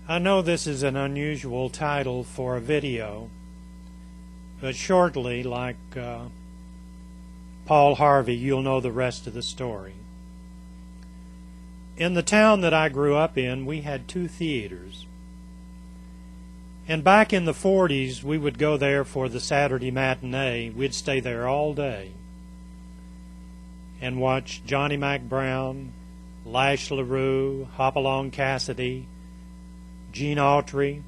I know this is an unusual title for a video, but shortly, like Paul Harvey, you'll know the rest of the story. In the town that I grew up in, we had two theaters. And back in the 40s, we would go there for the Saturday matinee. We'd stay there all day and watch Johnny Mac Brown, Lash LaRue, Hopalong Cassidy, Gene Autry.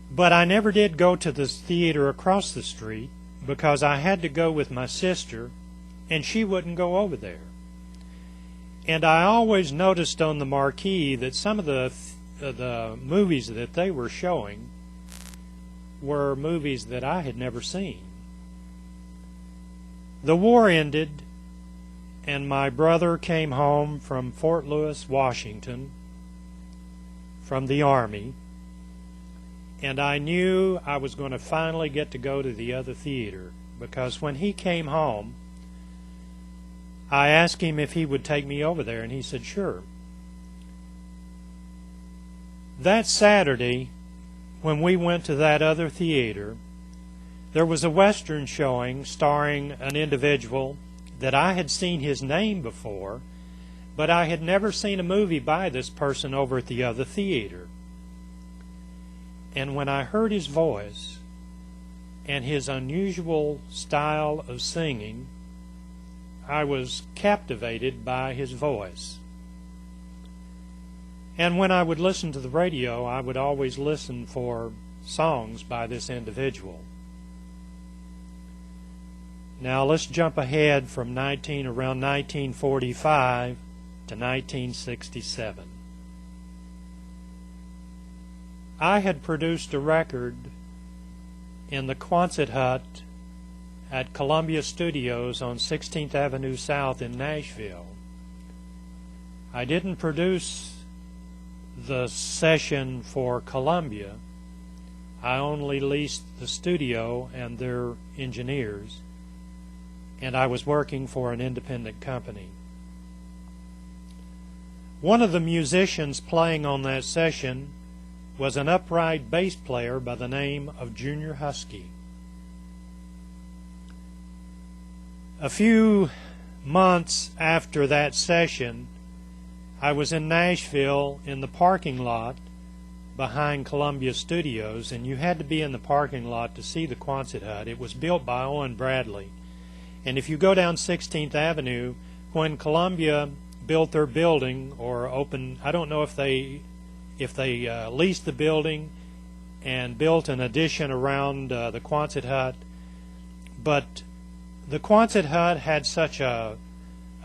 But I never did go to the theater across the street because I had to go with my sister, and she wouldn't go over there. And I always noticed on the marquee that some of the movies that they were showing were movies that I had never seen. The war ended, and my brother came home from Fort Lewis, Washington, from the Army, and I knew I was going to finally get to go to the other theater, because when he came home, I asked him if he would take me over there, and he said, sure. That Saturday, when we went to that other theater, there was a Western showing starring an individual that I had seen his name before, but I had never seen a movie by this person over at the other theater. And when I heard his voice and his unusual style of singing, I was captivated by his voice. And when I would listen to the radio, I would always listen for songs by this individual. Now let's jump ahead from around 1945 to 1967. I had produced a record in the Quonset hut at Columbia Studios on 16th Avenue South in Nashville. I didn't produce the session for Columbia. I only leased the studio and their engineers, and I was working for an independent company. One of the musicians playing on that session was an upright bass player by the name of Junior Huskey. A few months after that session, I was in Nashville in the parking lot behind Columbia Studios, and you had to be in the parking lot to see the Quonset hut. It was built by Owen Bradley. And if you go down 16th Avenue, when Columbia built their building or opened, I don't know if they leased the building and built an addition around the Quonset hut, but the Quonset hut had such a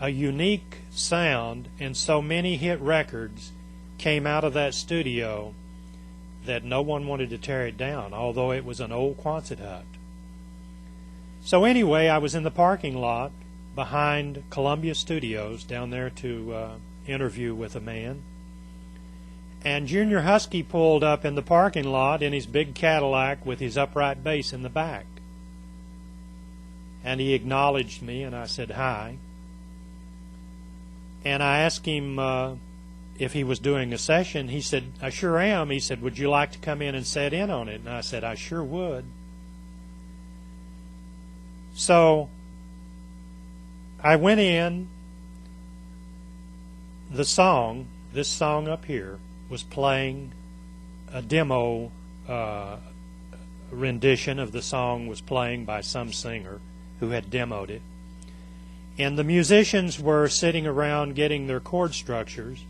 unique sound, and so many hit records came out of that studio that no one wanted to tear it down, although it was an old Quonset hut. So anyway, I was in the parking lot behind Columbia Studios down there to interview with a man, and Junior Huskey pulled up in the parking lot in his big Cadillac with his upright bass in the back. And he acknowledged me, and I said hi. And I asked him if he was doing a session. He said, I sure am. He said, would you like to come in and sit in on it? And I said, I sure would. So I went in. This song up here, was playing. A demo rendition of the song was playing by some singer who had demoed it. And the musicians were sitting around getting their chord structures.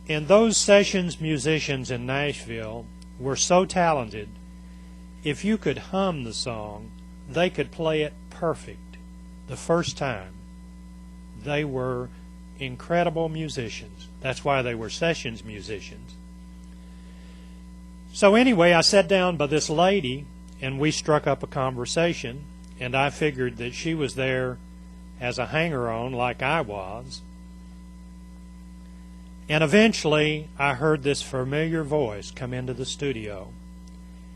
And those sessions musicians in Nashville were so talented, if you could hum the song, they could play it perfect the first time. They were incredible musicians. That's why they were sessions musicians. So anyway, I sat down by this lady, and we struck up a conversation, and I figured that she was there as a hanger-on like I was. And eventually, I heard this familiar voice come into the studio.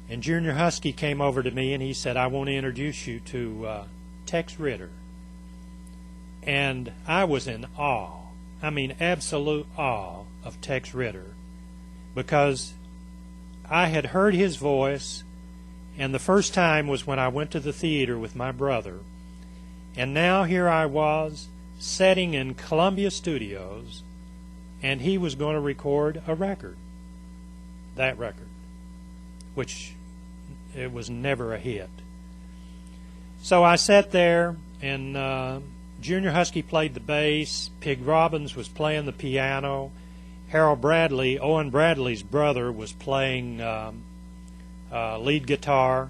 And Junior Huskey came over to me, and he said, I want to introduce you to Tex Ritter. And I was in awe. I mean absolute awe of Tex Ritter, because I had heard his voice, and the first time was when I went to the theater with my brother, and now here I was sitting in Columbia Studios, and he was going to record a record, that record, which it was never a hit. So I sat there, and Junior Huskey played the bass, Pig Robbins was playing the piano, Harold Bradley, Owen Bradley's brother, was playing lead guitar,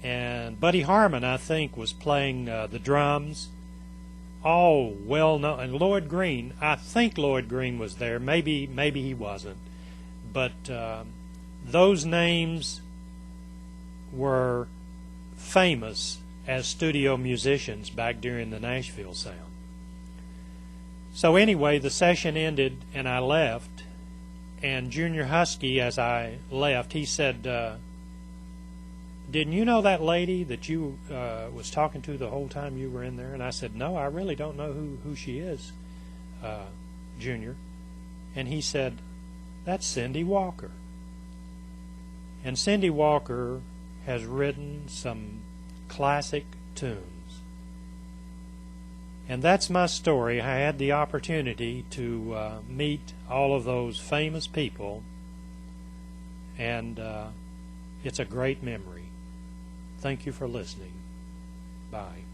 and Buddy Harmon, I think, was playing the drums. All well known. And Lloyd Green, I think Lloyd Green was there. Maybe he wasn't. But those names were famous as studio musicians back during the Nashville sound. So anyway, the session ended and I left, and Junior Huskey, as I left, he said, didn't you know that lady that you was talking to the whole time you were in there? And I said, no, I really don't know who she is, Junior. And he said, that's Cindy Walker. And Cindy Walker has written some classic tunes. And that's my story. I had the opportunity to meet all of those famous people, and it's a great memory. Thank you for listening. Bye.